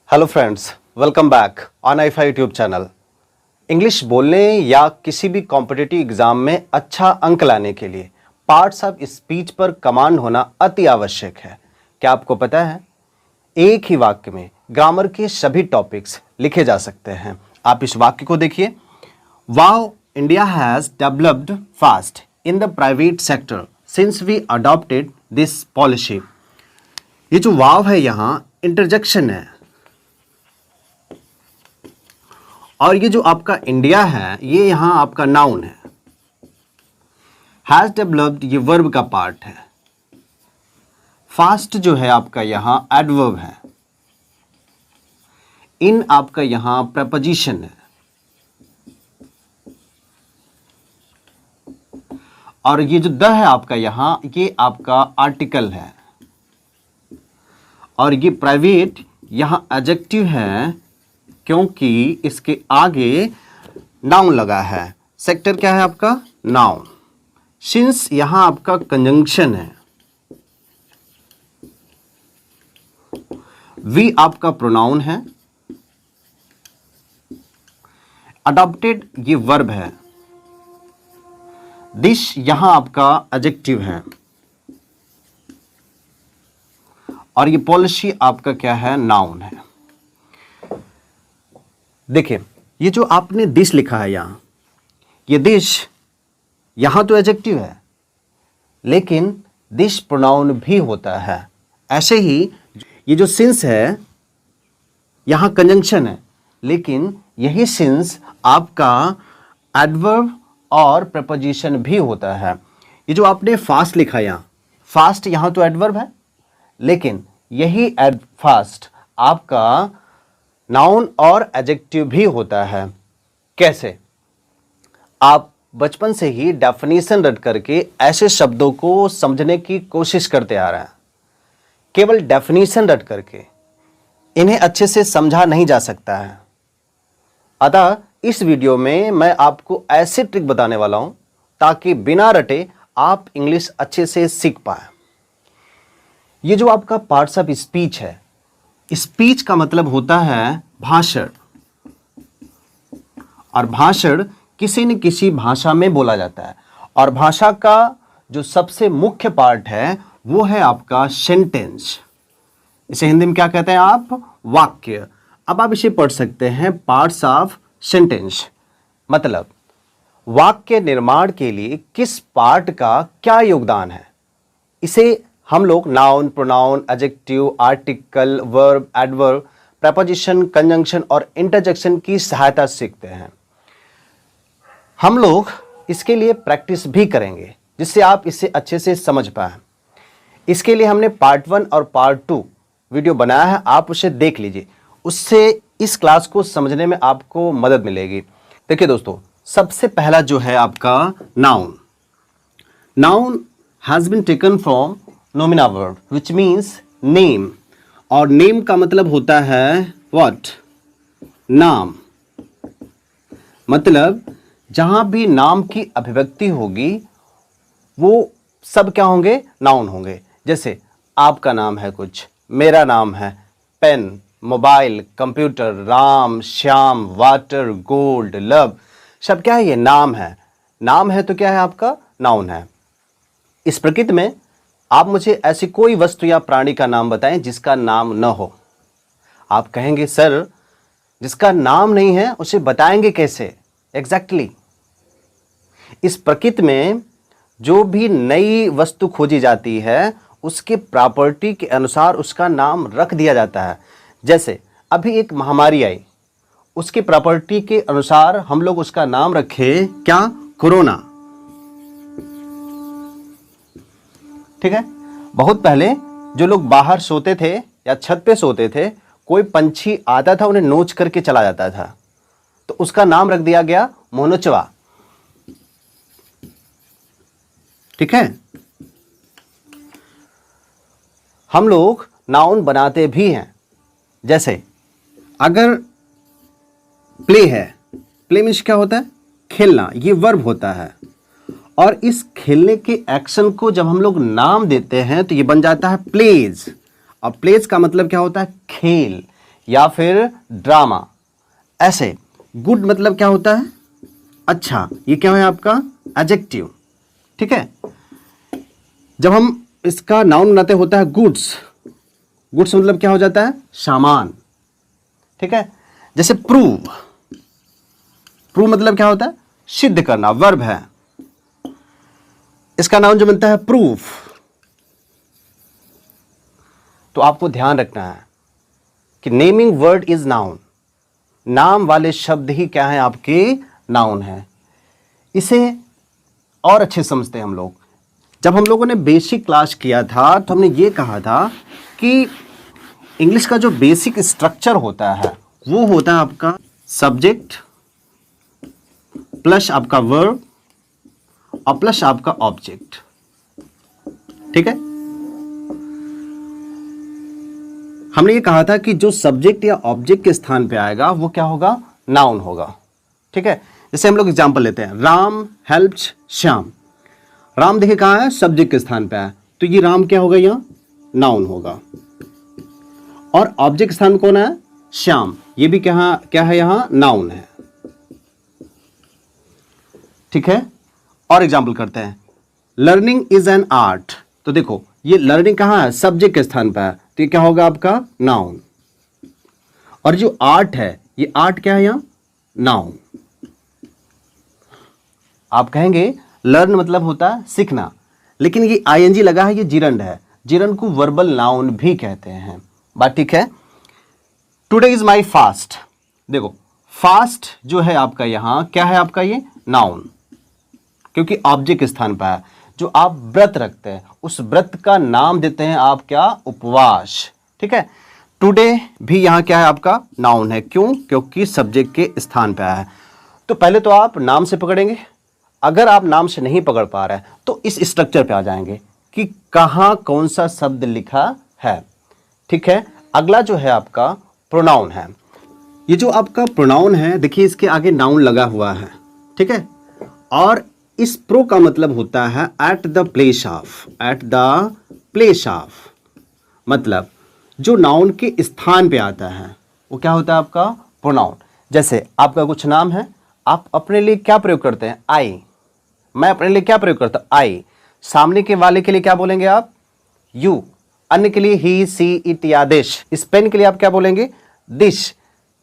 Hello friends, welcome back on I five YouTube channel. English बोलने या किसी भी कॉम्पिटिटिव एग्जाम में अच्छा अंक लाने के लिए पार्ट्स ऑफ स्पीच पर कमांड होना अति आवश्यक है। क्या आपको पता है, एक ही वाक्य में ग्रामर के सभी टॉपिक्स लिखे जा सकते हैं। आप इस वाक्य को देखिए। Wow, India has developed fast in the private sector since we adopted this policy. ये जो वाव है यहाँ इंटरजेक्शन है, और ये जो आपका इंडिया है ये यहां आपका नाउन है। हैज डेवलप्ड ये वर्ब का पार्ट है। फास्ट जो है आपका यहां एडवर्ब है। इन आपका यहां प्रपोजिशन है, और ये जो द है आपका यहां ये आपका आर्टिकल है, और ये प्राइवेट यहां एडजेक्टिव है क्योंकि इसके आगे नाउन लगा है। सेक्टर क्या है आपका? नाउन। सिंस यहां आपका कंजंक्शन है। वी आपका प्रोनाउन है। अडॉप्टेड ये वर्ब है। दिस यहां आपका एडजेक्टिव है, और ये पॉलिसी आपका क्या है? नाउन है। देखिए, ये जो आपने दिस लिखा है यहां, ये दिस यहां तो एडजेक्टिव है, लेकिन दिस प्रोनाउन भी होता है। ऐसे ही ये जो सिंस है यहां कंजंक्शन है, लेकिन यही सिंस आपका एडवर्ब और प्रपोजिशन भी होता है। ये जो आपने फास्ट लिखा यहां, फास्ट यहां तो एडवर्ब है, लेकिन यही फास्ट आपका नाउन और एडजेक्टिव भी होता है। कैसे? आप बचपन से ही डेफिनेशन रट करके ऐसे शब्दों को समझने की कोशिश करते आ रहे हैं। केवल डेफिनेशन रट करके इन्हें अच्छे से समझा नहीं जा सकता है। अतः इस वीडियो में मैं आपको ऐसे ट्रिक बताने वाला हूं ताकि बिना रटे आप इंग्लिश अच्छे से सीख पाए। ये जो आपका पार्ट्स ऑफ स्पीच है, स्पीच का मतलब होता है भाषण, और भाषण किसी न किसी भाषा में बोला जाता है, और भाषा का जो सबसे मुख्य पार्ट है वो है आपका सेंटेंस। इसे हिंदी में क्या कहते हैं आप? वाक्य। अब आप इसे पढ़ सकते हैं पार्ट्स ऑफ सेंटेंस, मतलब वाक्य निर्माण के लिए किस पार्ट का क्या योगदान है। इसे हम लोग noun, pronoun, adjective, article, verb, adverb, preposition, conjunction और इंटरजेक्शन की सहायता से सीखते हैं। हम लोग इसके लिए प्रैक्टिस भी करेंगे जिससे आप इसे अच्छे से समझ पाए। इसके लिए हमने पार्ट 1 और पार्ट 2 वीडियो बनाया है, आप उसे देख लीजिए। उससे इस क्लास को समझने में आपको मदद मिलेगी। देखिए दोस्तों, सबसे पहला जो है आपका noun. Noun has been taken from nomina word which means name, और नेम का मतलब होता है व्हाट? नाम। मतलब जहां भी नाम की अभिव्यक्ति होगी वो सब क्या होंगे? नाउन होंगे। जैसे आपका नाम है कुछ, मेरा नाम है pen, mobile, computer, Ram, Shyam, water, gold, love, सब क्या है? ये नाम है। नाम है तो क्या है आपका? नाउन है। इस प्रकृति में आप मुझे ऐसी कोई वस्तु या प्राणी का नाम बताएं जिसका नाम न हो। आप कहेंगे सर जिसका नाम नहीं है उसे बताएंगे कैसे? एग्जैक्टली इस प्रकृति में जो भी नई वस्तु खोजी जाती है उसके प्रॉपर्टी के अनुसार उसका नाम रख दिया जाता है। जैसे अभी एक महामारी आई, उसके प्रॉपर्टी के अनुसार हम लोग उसका नाम रखे क्या? कोरोना। ठीक है। बहुत पहले जो लोग बाहर सोते थे या छत पे सोते थे, कोई पंछी आता था उन्हें नोच करके चला जाता था, तो उसका नाम रख दिया गया मोनोचवा। ठीक है। हम लोग नाउन बनाते भी हैं। जैसे अगर प्ले है, प्ले मीन्स क्या होता है? खेलना। ये वर्ब होता है, और इस खेलने के एक्शन को जब हम लोग नाम देते हैं तो ये बन जाता है प्लेज। और प्लेज का मतलब क्या होता है? खेल। या फिर ड्रामा, ऐसे। गुड मतलब क्या होता है? अच्छा, ये क्या है आपका? एडजेक्टिव, ठीक है। जब हम इसका नाउन बनाते होता है गुड्स, गुड्स मतलब क्या हो जाता है? सामान, ठीक है। जैसे प्रूव, प्रूव मतलब क्या होता है? सिद्ध करना, वर्ब है। इसका नाउन जो बनता है प्रूफ। तो आपको ध्यान रखना है कि नेमिंग वर्ड इज नाउन, नाम वाले शब्द ही क्या है? आपके नाउन है। इसे और अच्छे समझते हैं हम लोग। जब हम लोगों ने बेसिक क्लास किया था तो हमने ये कहा था कि इंग्लिश का जो बेसिक स्ट्रक्चर होता है वो होता है आपका सब्जेक्ट प्लस आपका वर्ब और प्लस आपका ऑब्जेक्ट, ठीक है। हमने ये कहा था कि जो सब्जेक्ट या ऑब्जेक्ट के स्थान पे आएगा वो क्या होगा? नाउन होगा, ठीक है। जैसे हम लोग एग्जांपल लेते हैं, राम हेल्प्स श्याम। राम देखिए कहाँ है? सब्जेक्ट के स्थान पे है, तो ये राम क्या होगा? यहाँ नाउन होगा। और ऑब्जेक्ट स्थान कौन है? श्याम, ये भी क्या है? यहाँ नाउन है, ठीक है। और एग्जांपल करते हैं, लर्निंग इज एन आर्ट। तो देखो ये लर्निंग कहाँ है? सब्जेक्ट के स्थान पर है, तो ये क्या होगा आपका? नाउन। और जो आर्ट है, ये आर्ट क्या है? यहाँ नाउन। आप कहेंगे लर्न मतलब होता है सीखना, लेकिन ये आईएनजी लगा है, ये जिरंड है। जिरंड को वर्बल नाउन भी कहते हैं। बात ठीक है। Today is my fast. देखो फास्ट जो है आपका यहाँ क्या है? आपका ये नाउन, क्योंकि ऑब्जेक्ट के स्थान पर है। जो आप व्रत रखते हैं उस व्रत का नाम देते हैं आप क्या? उपवास, ठीक है। टुडे भी यहाँ क्या है? आपका नाउन है। क्यों? क्योंकि सब्जेक्ट के स्थान पर है। तो पहले तो आप नाम से पकड़ेंगे, अगर आप नाम से नहीं पकड़ पा रहे हैं तो इस स्ट्रक्चर पे आ जाएंगे कि कहाँ कौन सा शब्द लिखा है, ठीक है। अगला जो है आपका प्रोनाउन है। ये जो आपका प्रोनाउन है देखिए इसके आगे नाउन लगा हुआ है, ठीक है। और इस प्रो का मतलब होता है at the place of, at the place of मतलब जो नाउन के स्थान पे आता है वो क्या होता है? आपका प्रोनाउन। जैसे आपका कुछ नाम है, आप अपने लिए क्या प्रयोग करते हैं? आई। मैं अपने लिए क्या प्रयोग करता हूं? आई। सामने के वाले के लिए क्या बोलेंगे आप? यू। अन्य के लिए ही सी इट या दिस। इस पेन के लिए आप क्या बोलेंगे? दिस,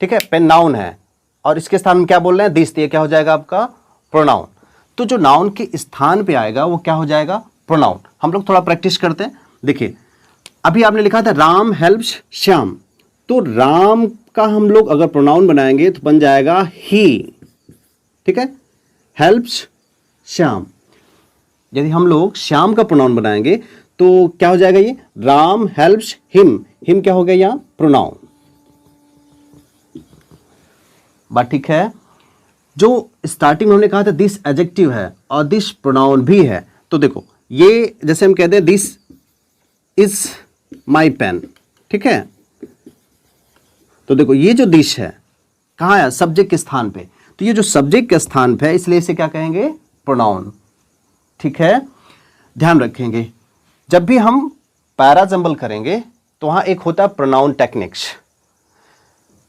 ठीक है। पेन नाउन है और इसके स्थान में क्या बोल रहे हैं? दिस। तो ये क्या हो जाएगा? आपका प्रोनाउन। तो जो नाउन के स्थान पे आएगा वो क्या हो जाएगा? प्रोनाउन। हम लोग थोड़ा प्रैक्टिस करते हैं। देखिए अभी आपने लिखा था राम हेल्प्स श्याम, तो राम का हम लोग अगर प्रोनाउन बनाएंगे तो बन जाएगा ही, ठीक है। हेल्प्स श्याम। यदि हम लोग श्याम का प्रोनाउन बनाएंगे तो क्या हो जाएगा? ये राम हेल्प्स हिम। हिम क्या हो गया? यहाँ प्रोनाउन। बात ठीक है। जो स्टार्टिंग में हमने कहा था दिस एडजेक्टिव है और दिस प्रोनाउन भी है। तो देखो ये जैसे हम कहते हैं दिस इज माई पेन, ठीक है। तो देखो ये जो दिस है कहाँ है? सब्जेक्ट के स्थान पे। तो ये जो सब्जेक्ट के स्थान पे है इसलिए इसे क्या कहेंगे? प्रोनाउन, ठीक है। ध्यान रखेंगे जब भी हम पैराजंबल करेंगे तो वहां एक होता है प्रोनाउन टेक्निक्स।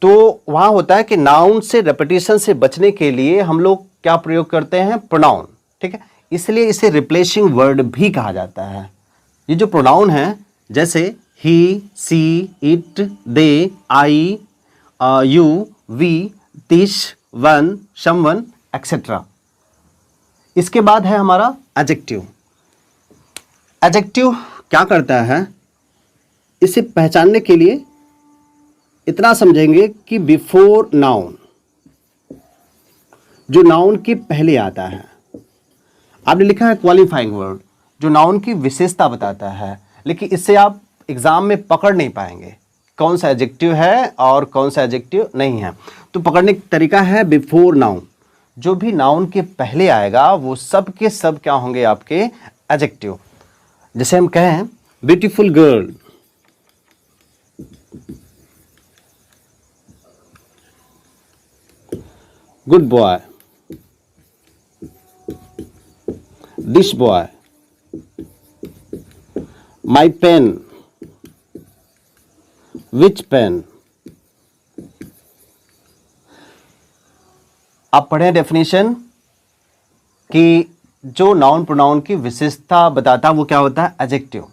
तो वहां होता है कि नाउन से रेपिटेशन से बचने के लिए हम लोग क्या प्रयोग करते हैं? प्रोनाउन, ठीक है। इसलिए इसे रिप्लेसिंग वर्ड भी कहा जाता है। ये जो प्रोनाउन है जैसे he she it they I you we this one someone etcetera. इसके बाद है हमारा एडजेक्टिव। एडजेक्टिव क्या करता है? इसे पहचानने के लिए इतना समझेंगे कि बिफोर नाउन, जो नाउन के पहले आता है। आपने लिखा है क्वालिफाइंग वर्ड, जो नाउन की विशेषता बताता है, लेकिन इससे आप एग्जाम में पकड़ नहीं पाएंगे कौन सा एडजेक्टिव है और कौन सा एडजेक्टिव नहीं है। तो पकड़ने का तरीका है बिफोर नाउन। जो भी नाउन के पहले आएगा वो सब के सब क्या होंगे? आपके एडजेक्टिव। जैसे हम कहें beautiful girl, good boy, this boy, my pen, which pen, आप पढ़े डेफिनेशन कि जो नाउन प्रोनाउन की विशेषता बताता वो क्या होता है, एडजेक्टिव।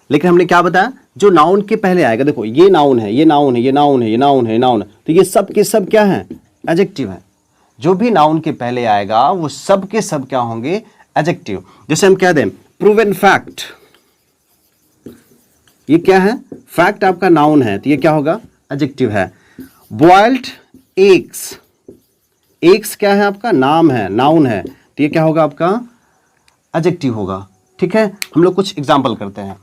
लेकिन हमने क्या बताया, जो नाउन के पहले आएगा, देखो ये नाउन है, ये नाउन है, ये नाउन है, ये नाउन है, ये नाउन है, तो ये सब के सब क्या है, एडजेक्टिव है। जो भी नाउन के पहले आएगा वो सब के सब क्या होंगे, एडजेक्टिव। जैसे हम कह दें प्रूवन फैक्ट, ये क्या है, फैक्ट आपका नाउन है, तो ये क्या होगा, एडजेक्टिव है। बॉइल्ड एग्स, एग्स क्या है आपका, नाम है, नाउन है, तो ये क्या होगा आपका, एडजेक्टिव होगा। ठीक है, हम लोग कुछ एग्जांपल करते हैं।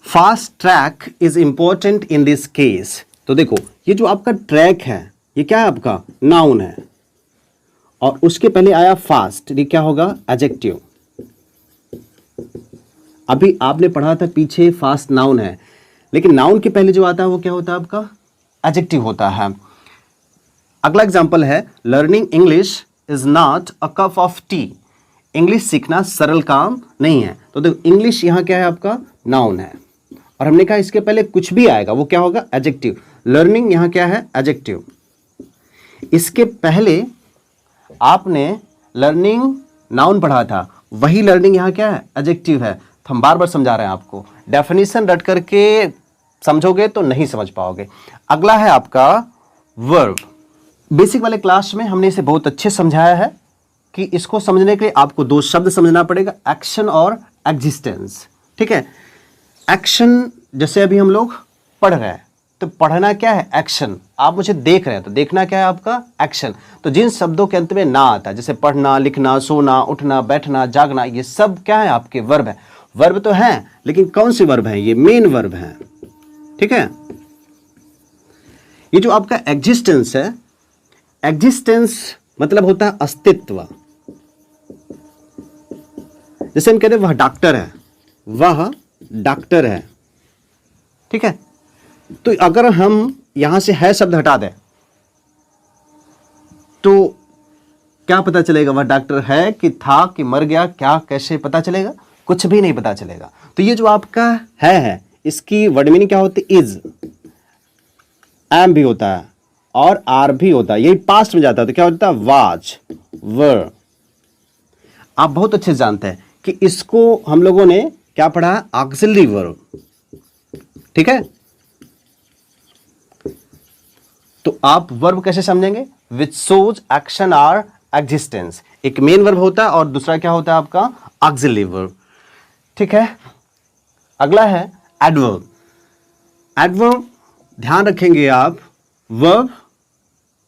Fast track is important in this case, तो देखो ये जो आपका ट्रैक है ये क्या है आपका, नाउन है, और उसके पहले आया फास्ट, ये क्या होगा, एडजेक्टिव। अभी आपने पढ़ा था पीछे फास्ट नाउन है, लेकिन नाउन के पहले जो आता है वो क्या होता है आपका, एडजेक्टिव होता है। अगला एग्जांपल है learning English is not a cup of T, English सीखना सरल काम नहीं है। तो देखो इंग्लिश यहाँ क्या है आपका, नाउन है, और हमने कहा इसके पहले कुछ भी आएगा वो क्या होगा, एडजेक्टिव। लर्निंग यहाँ क्या है, एडजेक्टिव। इसके पहले आपने लर्निंग नाउन पढ़ा था, वही लर्निंग यहाँ क्या है, एडजेक्टिव है। तो हम बार बार समझा रहे हैं आपको, डेफिनेशन रट करके समझोगे तो नहीं समझ पाओगे। अगला है आपका वर्ब। बेसिक वाले क्लास में हमने इसे बहुत अच्छे समझाया है कि इसको समझने के लिए आपको दो शब्द समझना पड़ेगा, एक्शन और एग्जिस्टेंस। ठीक है, एक्शन जैसे अभी हम लोग पढ़ रहे हैं, तो पढ़ना क्या है, एक्शन। आप मुझे देख रहे हैं तो देखना क्या है आपका, एक्शन। तो जिन शब्दों के अंत में ना आता है, जैसे पढ़ना, लिखना, सोना, उठना, बैठना, जागना, ये सब क्या है आपके वर्ब है। वर्ब तो है, लेकिन कौन से वर्ब है, ये मेन वर्ब है। ठीक है, ये जो आपका एग्जिस्टेंस है, एग्जिस्टेंस मतलब होता है अस्तित्व। जैसे हम कहते हैं वह डॉक्टर है, वह डॉक्टर है। ठीक है, तो अगर हम यहां से है शब्द हटा दें तो क्या पता चलेगा, वह डॉक्टर है कि था कि मर गया, क्या कैसे पता चलेगा, कुछ भी नहीं पता चलेगा। तो ये जो आपका है इसकी वर्ड मीनिंग क्या होती है, इज, एम भी होता है और आर भी होता है, यही पास्ट में जाता है तो क्या होता है, वाज, वर। आप बहुत अच्छे से जानते हैं कि इसको हम लोगों ने क्या पढ़ा है, ऑक्सिलरी वर्ब। ठीक है, तो आप वर्ब कैसे समझेंगे, which shows action our existence. एक मेन वर्ब होता है और दूसरा क्या होता है आपका, ऑक्सिलरी वर्ब। ठीक है, अगला है एडवर्ब। एडवर्ब ध्यान रखेंगे आप, वर्ब,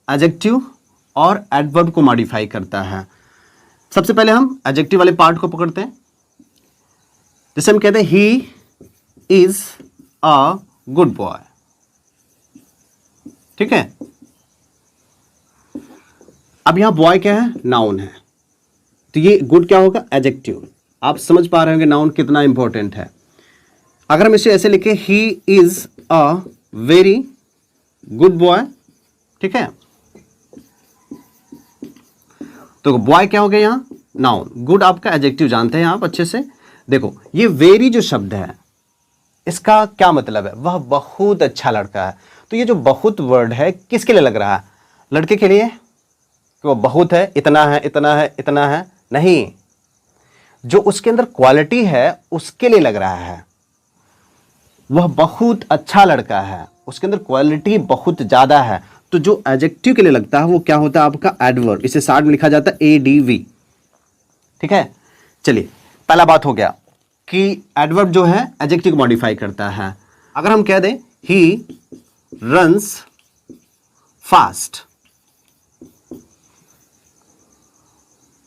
एडजेक्टिव और एडवर्ब को मॉडिफाई करता है। सबसे पहले हम एडजेक्टिव वाले पार्ट को पकड़ते हैं। जैसे हम कहते हैं he is a good boy. ठीक है, अब यहां बॉय क्या है, नाउन है, तो ये गुड क्या होगा, एडजेक्टिव। आप समझ पा रहे होंगे नाउन कितना इंपॉर्टेंट है। अगर हम इसे ऐसे लिखें, he is a very good boy. ठीक है, तो बॉय क्या हो गया यहां, नाउन। गुड आपका एडजेक्टिव, जानते हैं आप अच्छे से। देखो ये वेरी जो शब्द है इसका क्या मतलब है, वह बहुत अच्छा लड़का है। तो ये जो बहुत वर्ड है किसके लिए लग रहा है, लड़के के लिए, कि वो बहुत है, इतना है, इतना है, इतना है, नहीं, जो उसके अंदर क्वालिटी है उसके लिए लग रहा है। वह बहुत अच्छा लड़का है, उसके अंदर क्वालिटी बहुत ज्यादा है। तो जो एडजेक्टिव के लिए लगता है वो क्या होता है आपका, एडवर्ब। इसे शॉर्ट में लिखा जाता है ADV। ठीक है, चलिए पहला बात हो गया कि एडवर्ब जो है एडजेक्टिव को मॉडिफाई करता है। अगर हम कह दें ही रन्स फास्ट,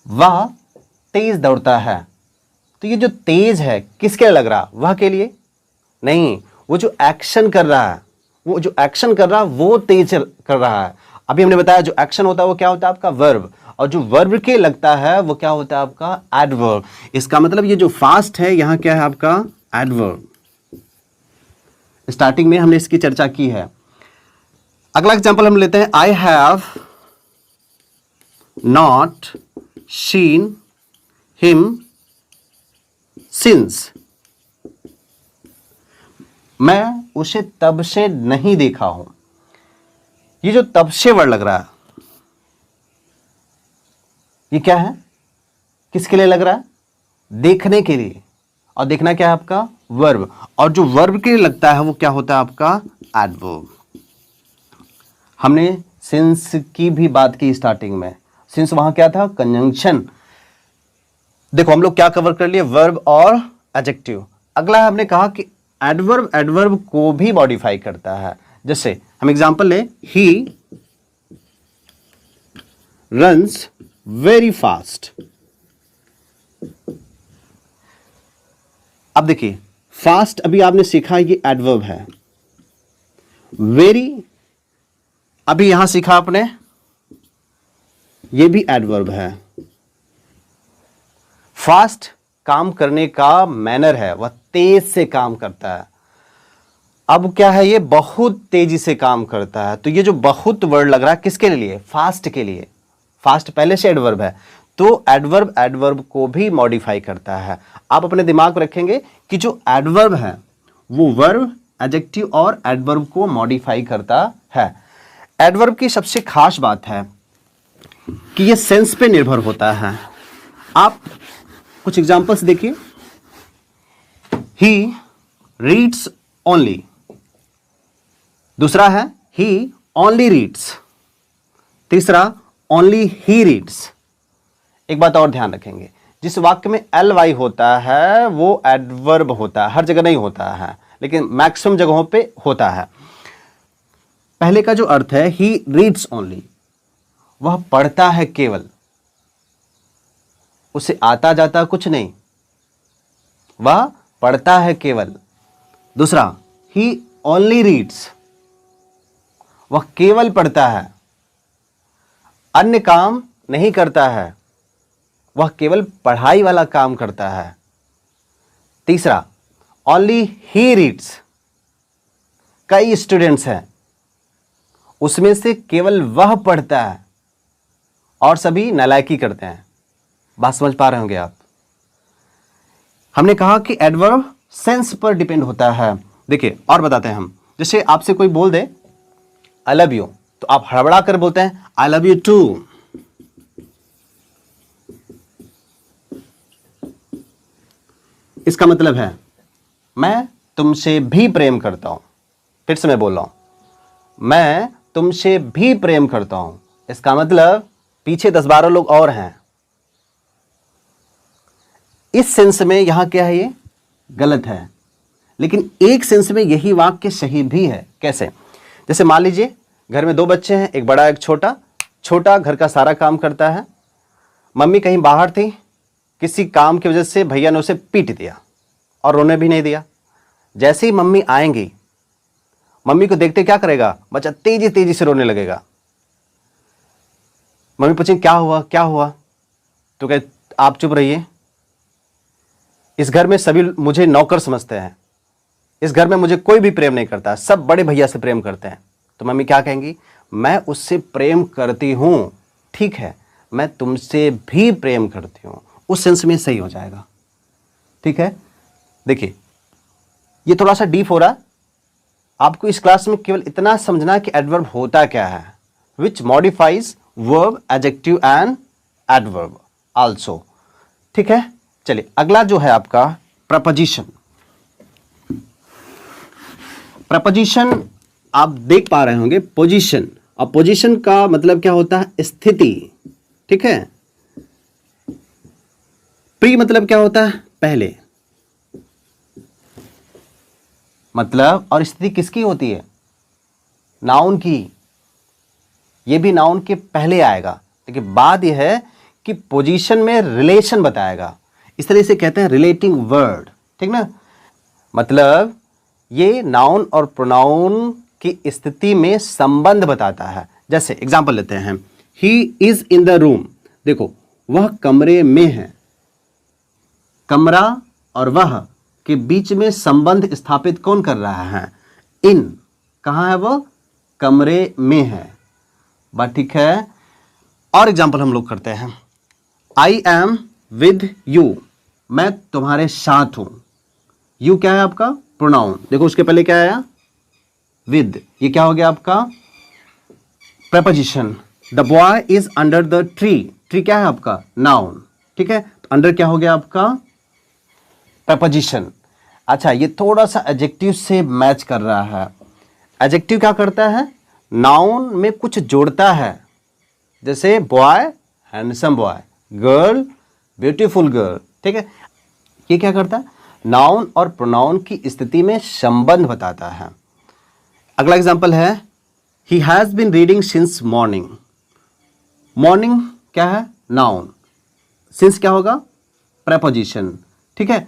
वह तेज दौड़ता है, तो ये जो तेज है किसके लिए लग रहा, वह के लिए नहीं, वो जो एक्शन कर रहा है, वो जो एक्शन कर रहा है वो तेज कर रहा है। अभी हमने बताया जो एक्शन होता है वो क्या होता है आपका, वर्ब, और जो वर्ब के लगता है वो क्या होता है आपका, एडवर्ब। इसका मतलब ये जो फास्ट है यहां क्या है आपका, एडवर्ब। स्टार्टिंग में हमने इसकी चर्चा की है। अगला एग्जांपल हम लेते हैं, I have not seen him since, मैं उसे तब से नहीं देखा हूं। ये जो तब से वर्ड लग रहा है ये क्या है, किसके लिए लग रहा है, देखने के लिए, और देखना क्या है आपका वर्ब, और जो वर्ब के लिए लगता है वो क्या होता है आपका एडवर्ब। हमने सिंस की भी बात की स्टार्टिंग में, सिंस वहां क्या था, कंजंक्शन। देखो हम लोग क्या कवर कर लिए, वर्ब और एडजेक्टिव। अगला हमने कहा कि एडवर्ब एडवर्ब को भी मॉडिफाई करता है। जैसे हम एग्जांपल ले, ही रन्स वेरी फास्ट। अब देखिए फास्ट अभी आपने सीखा ये एडवर्ब है, वेरी अभी यहां सीखा आपने, ये भी एडवर्ब है। फास्ट काम करने का मैनर है, वह तेज से काम करता है। अब क्या है, ये बहुत तेजी से काम करता है। तो ये जो बहुत वर्ड लग रहा है किसके लिए, फास्ट के लिए। फास्ट पहले से एडवर्ब है, तो एडवर्ब एडवर्ब को भी मॉडिफाई करता है। आप अपने दिमाग में रखेंगे कि जो एडवर्ब है वो वर्ब, एडजेक्टिव और एडवर्ब को मॉडिफाई करता है। एडवर्ब की सबसे खास बात है कि ये सेंस पे निर्भर होता है। आप कुछ एग्जांपल्स देखिए, ही रीड्स ओनली, दूसरा है ही ओनली रीड्स, तीसरा ओनली ही रीड्स। एक बात और ध्यान रखेंगे, जिस वाक्य में एल वाई होता है वो एडवर्ब होता है, हर जगह नहीं होता है लेकिन मैक्सिमम जगहों पे होता है। पहले का जो अर्थ है ही रीड्स ओनली, वह पढ़ता है केवल, उसे आता जाता कुछ नहीं, वह पढ़ता है केवल। दूसरा ही ओनली रीड्स, वह केवल पढ़ता है, अन्य काम नहीं करता है, वह केवल पढ़ाई वाला काम करता है। तीसरा ओनली ही रीड्स, कई स्टूडेंट्स हैं, उसमें से केवल वह पढ़ता है और सभी नालायकी करते हैं। बात समझ पा रहे होंगे आप। हमने कहा कि एडवर्ब सेंस पर डिपेंड होता है। देखिए और बताते हैं हम, जैसे आपसे कोई बोल दे आई लव यू, तो आप हड़बड़ा कर बोलते हैं आई लव यू टू। इसका मतलब है मैं तुमसे भी प्रेम करता हूं। फिर से मैं बोल रहा हूं, मैं तुमसे भी प्रेम करता हूं। इसका मतलब पीछे 10-12 लोग और हैं। इस सेंस में यहां क्या है, ये गलत है, लेकिन एक सेंस में यही वाक्य सही भी है। कैसे, जैसे मान लीजिए घर में 2 बच्चे हैं, एक बड़ा एक छोटा। छोटा घर का सारा काम करता है, मम्मी कहीं बाहर थी, किसी काम की वजह से भैया ने उसे पीट दिया और रोने भी नहीं दिया। जैसे ही मम्मी आएंगी, मम्मी को देखते क्या करेगा, बच्चा तेजी तेजी से रोने लगेगा। मम्मी पूछेंगे क्या हुआ क्या हुआ, तो कहे आप चुप रहिए, इस घर में सभी मुझे नौकर समझते हैं, इस घर में मुझे कोई भी प्रेम नहीं करता, सब बड़े भैया से प्रेम करते हैं। तो मम्मी क्या कहेंगी, मैं उससे प्रेम करती हूं, ठीक है, मैं तुमसे भी प्रेम करती हूं। उस सेंस में सही हो जाएगा, ठीक है। देखिए ये थोड़ा सा डीप हो रहा, आपको इस क्लास में केवल इतना समझना कि एडवर्ब होता क्या है, which modifies verb, adjective and adverb also, ठीक है। चलिए अगला जो है आपका प्रपोजिशन। प्रपोजिशन आप देख पा रहे होंगे, पोजीशन, और पोजीशन का मतलब क्या होता है, स्थिति, ठीक है। प्री मतलब क्या होता है, पहले, मतलब, और स्थिति किसकी होती है, नाउन की। ये भी नाउन के पहले आएगा, लेकिन बात यह है कि पोजीशन में रिलेशन बताएगा। इस तरह से कहते हैं रिलेटिंग वर्ड, ठीक ना। मतलब ये नाउन और प्रोनाउन की स्थिति में संबंध बताता है। जैसे एग्जांपल लेते हैं, he is in the room, देखो वह कमरे में है। कमरा और वह के बीच में संबंध स्थापित कौन कर रहा है, इन, कहां है वो, कमरे में है। बात ठीक है। और एग्जांपल हम लोग करते हैं, आई एम विद यू, मैं तुम्हारे साथ हूं। यू क्या है आपका प्रोनाउन, देखो उसके पहले क्या आया, विद, ये क्या हो गया आपका preposition. The boy is under the tree, tree क्या है आपका? नाउन। ठीक है, तो अंडर क्या हो गया आपका? प्रपोजिशन। अच्छा, ये थोड़ा सा एडजेक्टिव से मैच कर रहा है। एडजेक्टिव क्या करता है? नाउन में कुछ जोड़ता है, जैसे boy handsome boy, girl beautiful girl. ठीक है, ये क्या करता है? नाउन और प्रोनाउन की स्थिति में संबंध बताता है। अगला एग्जांपल है, he has been reading since morning. Morning क्या है? नाउन। सिंस क्या होगा? प्रेपोजिशन। ठीक है,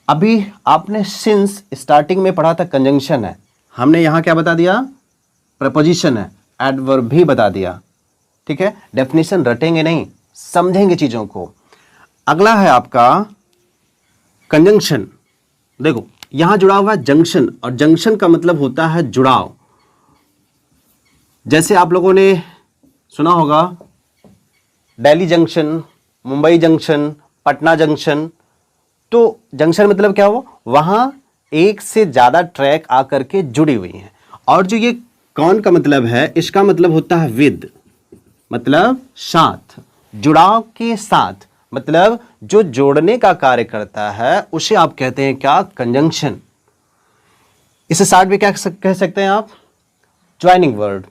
अभी आपने सिंस स्टार्टिंग में पढ़ा था, कंजंक्शन है। हमने यहां क्या बता दिया? प्रेपोजिशन है, एडवर्ब भी बता दिया। ठीक है, डेफिनेशन रटेंगे नहीं, समझेंगे चीजों को। अगला है आपका कंजंक्शन। देखो यहां जुड़ा हुआ है जंक्शन, और जंक्शन का मतलब होता है जुड़ाव। जैसे आप लोगों ने सुना होगा Delhi junction, Mumbai junction, Patna junction. तो जंक्शन मतलब क्या हुआ? वहां एक से ज्यादा ट्रैक आकर के जुड़ी हुई हैं। और जो ये कौन का मतलब है, इसका मतलब होता है विद, मतलब साथ, जुड़ाव के साथ, मतलब जो जोड़ने का कार्य करता है उसे आप कहते हैं क्या? कंजंक्शन। इसे साथ भी क्या कह सकते हैं आप? Joining word.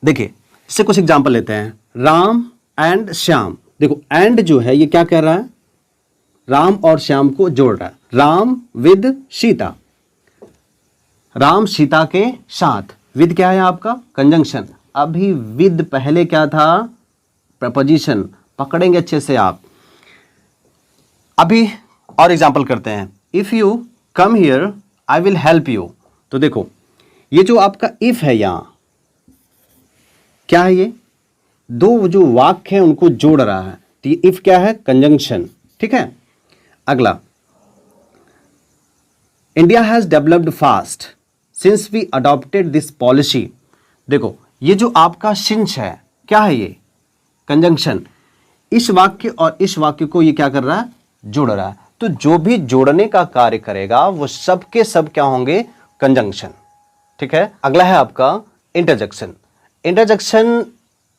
देखिए इससे कुछ एग्जांपल लेते हैं। राम एंड श्याम। देखो एंड जो है ये क्या कर रहा है? राम और श्याम को जोड़ रहा है। राम विद सीता, राम सीता के साथ। विद क्या है आपका? कंजंक्शन। अभी विद पहले क्या था? प्रपोजिशन। पकड़ेंगे अच्छे से आप। अभी और एग्जांपल करते हैं। If you come here I will help you. तो देखो ये जो आपका इफ है, यहां क्या है? ये दो जो वाक्य हैं उनको जोड़ रहा है, तो ये इफ क्या है? कंजंक्शन। ठीक है, अगला, India has developed fast since we adopted this policy. देखो ये जो आपका सिंस है क्या है? ये कंजंक्शन। इस वाक्य और इस वाक्य को ये क्या कर रहा है? जोड़ रहा है। तो जो भी जोड़ने का कार्य करेगा वो सब के सब क्या होंगे? कंजंक्शन। ठीक है, अगला है आपका इंटरजेक्शन। इंटरजेक्शन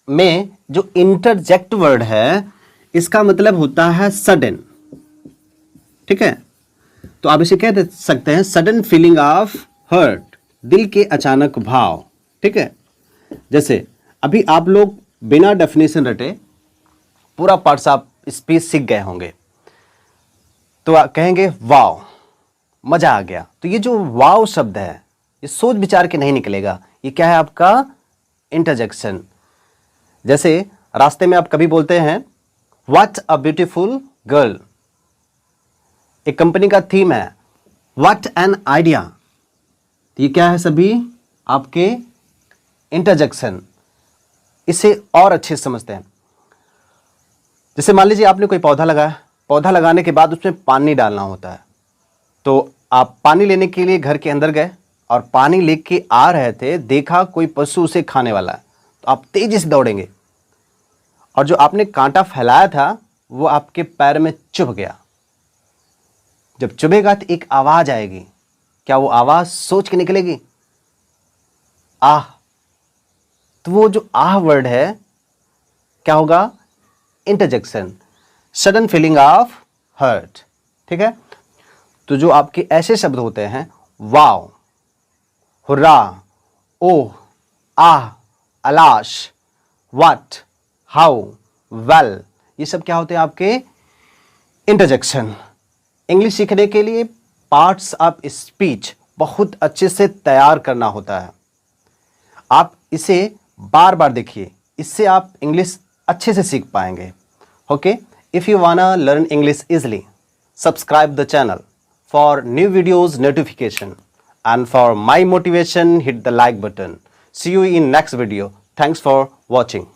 में जो इंटरजेक्ट वर्ड है इसका मतलब होता है सडन। ठीक है, तो आप इसे कह सकते हैं सडन फीलिंग ऑफ हर्ट, दिल के अचानक भाव। ठीक है, जैसे अभी आप लोग बिना डेफिनेशन रटे पूरा पार्ट्स आप स्पीच सीख गए होंगे, तो आप कहेंगे वाव, मजा आ गया। तो ये जो वाव शब्द है ये सोच विचार के नहीं निकलेगा, ये क्या है आपका? इंटरजेक्शन। जैसे रास्ते में आप कभी बोलते हैं व्हाट अ ब्यूटीफुल गर्ल। एक कंपनी का थीम है व्हाट एन आइडिया। तो ये क्या है? सभी आपके इंटरजेक्शन। इसे और अच्छे से समझते हैं। जैसे मान लीजिए आपने कोई पौधा लगाया, पौधा लगाने के बाद उसमें पानी डालना होता है। तो आप पानी लेने के लिए घर के अंदर गए और पानी लेके आ रहे थे, देखा कोई पशु उसे खाने वाला है, तो आप तेजी से दौड़ेंगे और जो आपने कांटा फैलाया था वो आपके पैर में चुभ गया। जब चुभेगा तो एक आवाज आएगी, क्या वो आवाज सोच के निकलेगी? आह। तो वो जो आह वर्ड है क्या होगा? Interjection, sudden feeling of hurt. ठीक है, तो जो आपके ऐसे शब्द होते हैं wow, hurrah, oh, ah, alas, what, how, well, ये सब क्या होते हैं? आपके इंटरजेक्शन। इंग्लिश सीखने के लिए पार्ट्स ऑफ स्पीच बहुत अच्छे से तैयार करना होता है। आप इसे बार बार देखिए, इससे आप इंग्लिश अच्छे से सीख पाएंगे। Okay, if you wanna learn English easily, subscribe the channel for new videos notification and for my motivation hit the like button. See you in next video. Thanks for watching.